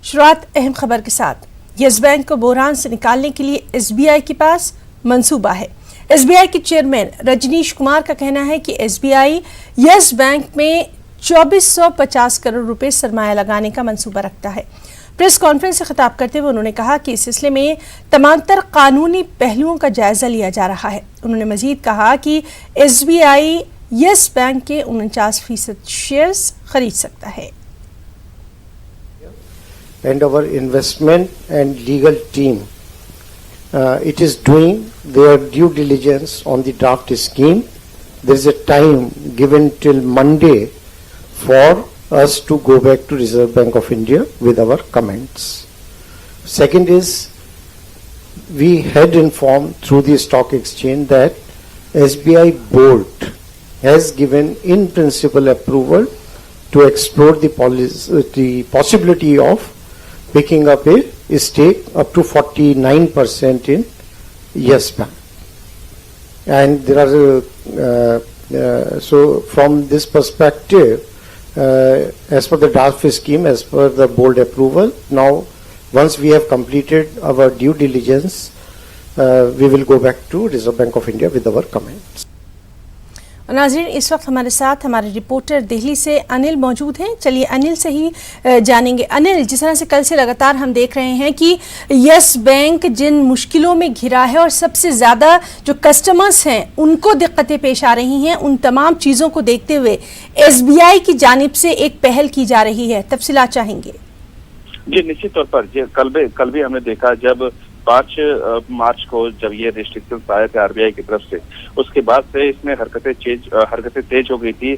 शुरुआत अहम खबर के साथ। यस बैंक को बहरान से निकालने के लिए एसबीआई के पास मंसूबा है। एसबीआई के चेयरमैन रजनीश कुमार का कहना है कि एसबीआई यस बैंक में 2450 करोड़ रुपए सरमाया लगाने का मंसूबा रखता है। प्रेस कॉन्फ्रेंस से खिताब करते हुए उन्होंने कहा कि इस सिलसिले में तमातर कानूनी पहलुओं का जायजा लिया जा रहा है। उन्होंने मजीद कहा कि एसबीआई यस बैंक के 49% शेयर्स खरीद सकता है। And our investment and legal team, it is doing their due diligence on the draft scheme. There is a time given till Monday for us to go back to Reserve Bank of India with our comments. Second is, we had informed through the stock exchange that SBI board has given in principle approval to explore the possibility of picking up a stake up to 49% in Yes Bank. And there are so from this perspective, as per the draft scheme, as per the board approval, now once we have completed our due diligence, we will go back to Reserve Bank of India with our comments. नाज़रीन, इस वक्त हमारे साथ हमारे reporter Delhi से अनिल मौजूद हैं। चलिए अनिल से ही जानेंगे। अनिल, जिस तरह से कल से लगातार हम देख रहे हैं कि यस बैंक जिन मुश्किलों में घिरा है और सबसे ज़्यादा जो कस्टमर्स हैं उनको दिक्कतें पेश आ रही हैं, उन तमाम चीज़ों को देखते हुए एसबीआई की जानिब से एक पहल की जा रही है, तफसीलात चाहेंगे? जी, निश्चित तौर पर कल भी हमने देखा जब 5 मार्च को जब ये रिस्ट्रिक्शंस आए थे आरबीआई की तरफ से, उसके बाद से इसमें हरकतें तेज हो गई थी।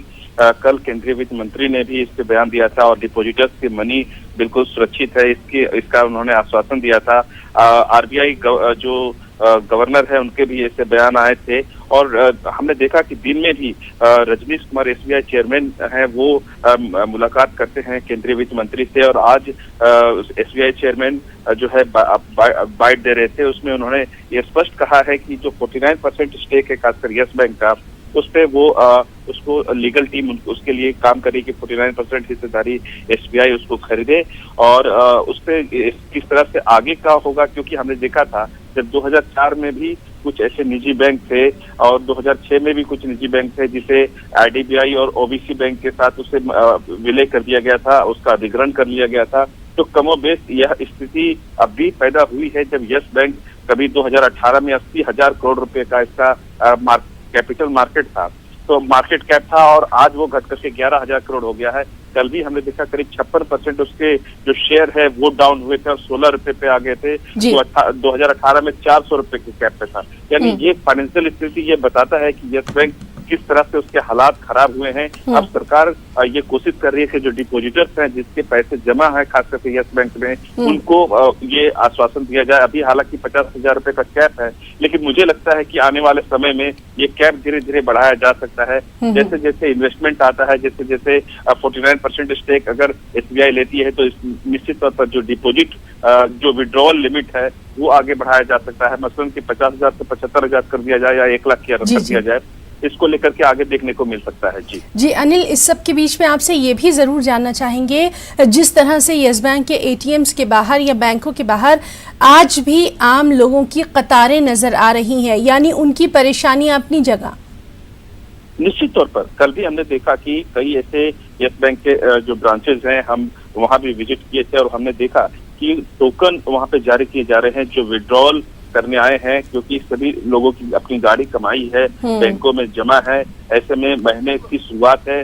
कल केंद्रीय वित्त मंत्री ने भी इस पे बयान दिया था और डिपॉजिटर्स की मनी बिल्कुल सुरक्षित है इसका उन्होंने आश्वासन दिया था। आरबीआई जो गवर्नर है उनके भी ऐसे बयान आए थे और हमने देखा कि दिन में भी रजनीश कुमार एसबीआई चेयरमैन हैं, वो मुलाकात करते हैं केंद्रीय वित्त मंत्री से और आज एसबीआई चेयरमैन जो है बाइट दे रहे थे। उसमें उन्होंने ये स्पष्ट कहा है कि जो 49% स्टेक है खासकर यस बैंक का, उस पे वो उसको लीगल टीम उसके लिए काम करेगी। 49% हिस्सेदारी एसबीआई उसको खरीदे और उस पे किस तरह से आगे का होगा, क्योंकि हमने देखा था जब 2004 में भी कुछ ऐसे निजी बैंक थे और 2006 में भी कुछ निजी बैंक थे जिसे आईडीबीआई और ओबीसी बैंक के साथ उसे विलय कर दिया गया था, उसका अधिग्रहण कर लिया गया था। तो कमोबेश यह स्थिति अब भी पैदा हुई है जब यस बैंक कभी 2018 में 80,000 करोड़ रुपए का इसका कैपिटल मार्केट था, तो मार्केट कैप था और आज वो घट करके 11,000 करोड़ हो गया है। कल भी हमने देखा करीब 56% उसके जो शेयर है वो डाउन हुए थे और 16 रुपए पे आ गए थे। तो 2018 में 400 रुपए के कैप पे था। यानी ये फाइनेंशियल स्थिति ये बताता है कि यस बैंक किस तरह से उसके हालात खराब हुए हैं। अब सरकार ये कोशिश कर रही है कि जो डिपॉजिटर्स हैं जिसके पैसे जमा है खासकर से यस बैंक में, उनको ये आश्वासन दिया जाए। अभी हालांकि 50,000 रुपए का कैप है, लेकिन मुझे लगता है कि आने वाले समय में ये कैप धीरे धीरे बढ़ाया जा सकता है। जैसे जैसे इन्वेस्टमेंट आता है, जैसे जैसे 49% स्टेक अगर एसबीआई लेती है, तो निश्चित तौर पर जो डिपॉजिट जो विड्रॉवल लिमिट है वो आगे बढ़ाया जा सकता है। मसलन कि 50,000 से 75,000 कर दिया जाए या 1 लाख की कर दिया जाए, इसको लेकर के आगे देखने को मिल सकता है। जी अनिल, इस सब के बीच में आपसे ये भी जरूर जानना चाहेंगे, जिस तरह से यस बैंक के एटीएम्स के बाहर या बैंकों के बाहर आज भी आम लोगों की कतारें नजर आ रही हैं, यानी उनकी परेशानियां अपनी जगह। निश्चित तौर पर कल भी हमने देखा कि कई ऐसे यस बैंक के जो ब्रांचेस हैं, हम वहां भी विजिट किए थे और हमने देखा कि टोकन वहां पे जारी किए जा रहे हैं जो विड्रॉल करने आए हैं, क्योंकि सभी लोगों की अपनी गाड़ी कमाई है, बैंकों में जमा है। ऐसे में महीने की शुरुआत है,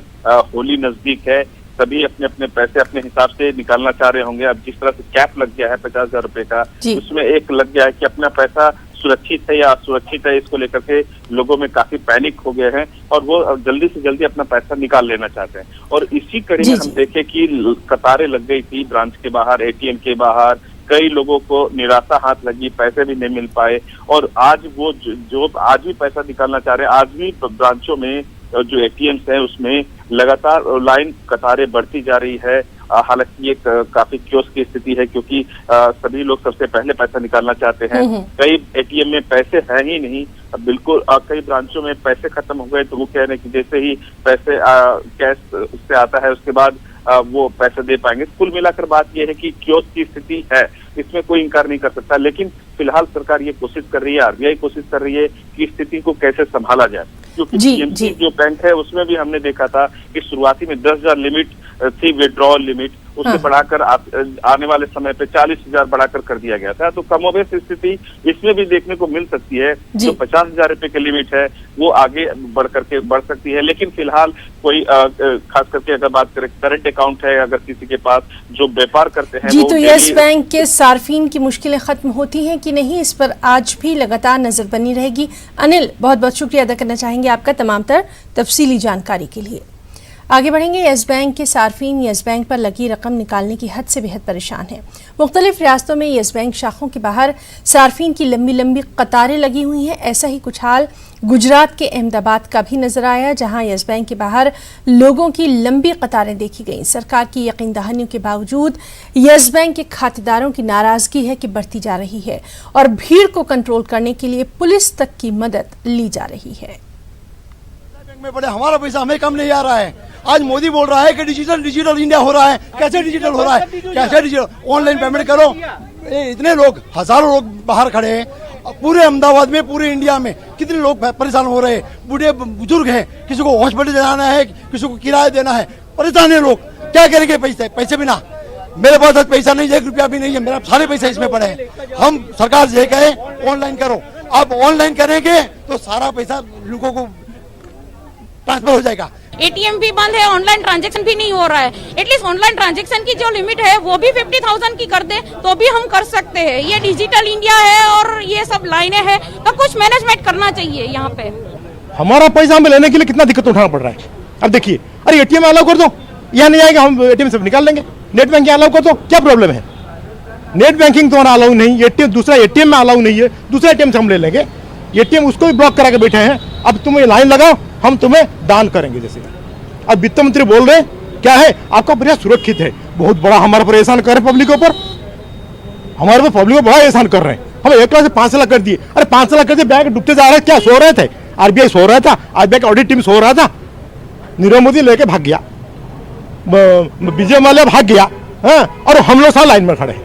होली नजदीक है, सभी अपने अपने पैसे अपने हिसाब से निकालना चाह रहे होंगे। अब जिस तरह से कैप लग गया है 50,000 रुपए का, उसमें एक लग गया है कि अपना पैसा सुरक्षित है या असुरक्षित है, इसको लेकर के लोगों में काफी पैनिक हो गए हैं और वो जल्दी से जल्दी अपना पैसा निकाल लेना चाहते हैं। और इसी कड़ी में हम देखे कि कतारें लग गई थी ब्रांच के बाहर, एटीएम के बाहर। कई लोगों को निराशा हाथ लगी, पैसे भी नहीं मिल पाए और आज वो जो आज भी पैसा निकालना चाह रहे हैं, आज भी ब्रांचों में जो एटीएम्स हैं उसमें लगातार लाइन कतारें बढ़ती जा रही है। हालांकि ये काफी क्योस की स्थिति है, क्योंकि सभी लोग सबसे पहले पैसा निकालना चाहते हैं। कई एटीएम में पैसे हैं ही नहीं, बिल्कुल। कई ब्रांचों में पैसे खत्म हो गए तो वो कह रहे हैं कि जैसे ही पैसे कैश उससे आता है उसके बाद वो पैसे दे पाएंगे। कुल मिलाकर बात यह है कि कियोस्क की स्थिति है, इसमें कोई इंकार नहीं कर सकता, लेकिन फिलहाल सरकार ये कोशिश कर रही है, आरबीआई कोशिश कर रही है कि स्थिति को कैसे संभाला जाए। क्योंकि पीएमसी जो बैंक है उसमें भी हमने देखा था कि शुरुआती में 10,000 लिमिट थी, विड्रॉल लिमिट, उससे बढ़ाकर आने वाले समय पे 40,000 बढ़ाकर कर दिया गया था। तो कमोबेश स्थिति इसमें भी देखने को मिल सकती है। जो 50,000 रुपए की लिमिट है वो आगे बढ़ सकती है, लेकिन फिलहाल कोई खास करके अगर बात करें करंट अकाउंट है अगर किसी के पास जो व्यापार करते हैं जी, तो यस बैंक के सार्फिन की मुश्किलें खत्म होती हैं कि नहीं, इस पर आज भी लगातार नजर बनी रहेगी। अनिल, बहुत बहुत शुक्रिया अदा करना चाहेंगे आपका तमाम तफसीली जानकारी के लिए। आगे बढ़ेंगे। यस बैंक के सार्फिन यस बैंक पर लगी रकम निकालने की हद से बेहद परेशान हैं। मुख्तलिफ रियासतों में यस बैंक शाखों के बाहर सार्फिन की लंबी लंबी कतारें लगी हुई हैं। ऐसा ही कुछ हाल गुजरात के अहमदाबाद का भी नजर आया, जहां यस बैंक के बाहर लोगों की लंबी कतारें देखी गईं। सरकार की यकीन दहानियों के बावजूद यस बैंक के खातेदारों की नाराजगी है कि बढ़ती जा रही है और भीड़ को कंट्रोल करने के लिए पुलिस तक की मदद ली जा रही है। में बड़े हमारा पैसा हमें कम नहीं आ रहा है। आज मोदी बोल रहा है कि डिजिटल इंडिया हो रहा है। कैसे डिजिटल हो रहा है? कैसे डिजिटल? ऑनलाइन पेमेंट करो। इतने लोग, हजारों लोग बाहर खड़े हैं पूरे अहमदाबाद में, पूरे इंडिया में कितने लोग परेशान हो रहे हैं। बूढ़े बुजुर्ग हैं, किसी को हॉस्पिटल जाना है, किसी को किराया देना है, परेशान है लोग। क्या करेंगे पैसे बिना? मेरे पास आज पैसा नहीं है, 1 रुपया भी नहीं है, मेरा सारे पैसे इसमें पड़े हैं। हम सरकार से कहें ऑनलाइन करो। आप ऑनलाइन करेंगे तो सारा पैसा लोगों को ट्रांसफर हो जाएगा। एटीएम भी बंद है, ऑनलाइन ट्रांजैक्शन भी नहीं हो रहा है। एटलीस्ट ऑनलाइन ट्रांजैक्शन की जो लिमिट है वो भी 50,000 की कर दे तो भी हम कर सकते हैं। ये डिजिटल इंडिया है और ये सब लाइनें हैं, तो कुछ मैनेजमेंट करना चाहिए यहाँ पे। हमारा पैसा हमें लेने के लिए कितना दिक्कत उठाना पड़ रहा है। अब देखिए, अरे एटीएम अलाउ कर दो, यहाँ नहीं आएगा, हम एटीएम से निकाल लेंगे। नेट बैंकिंग अलाउ कर दो, क्या प्रॉब्लम है? नेट बैंकिंग तो अलाउ नहीं, एटीएम दूसरा एटीएम में अलाउ नहीं है, दूसरा एटीएम से हम ले लेंगे। एटीएम उसको भी ब्लॉक करा के बैठे हैं। अब तुम ये लाइन लगाओ, हम तुम्हें दान करेंगे। जैसे अब वित्त मंत्री बोल रहे हैं क्या है, आपका पर्याय सुरक्षित है। बहुत बड़ा हमारे पर एहसान कर रहे पब्लिक पर, हमारे पर पब्लिक को बड़ा एहसान कर रहे हैं। हम 1 लाख से 5 लाख कर दिए। अरे 5 लाख कर दिए, बैंक डूबते जा रहे हैं। क्या सो रहे थे? आरबीआई सो रहा था, आरबीआई का ऑडिट टीम सो रहा था। नीरव मोदी लेके भाग गया, विजय माल्या भाग गया, और हम लोग साथ लाइन में खड़े हैं।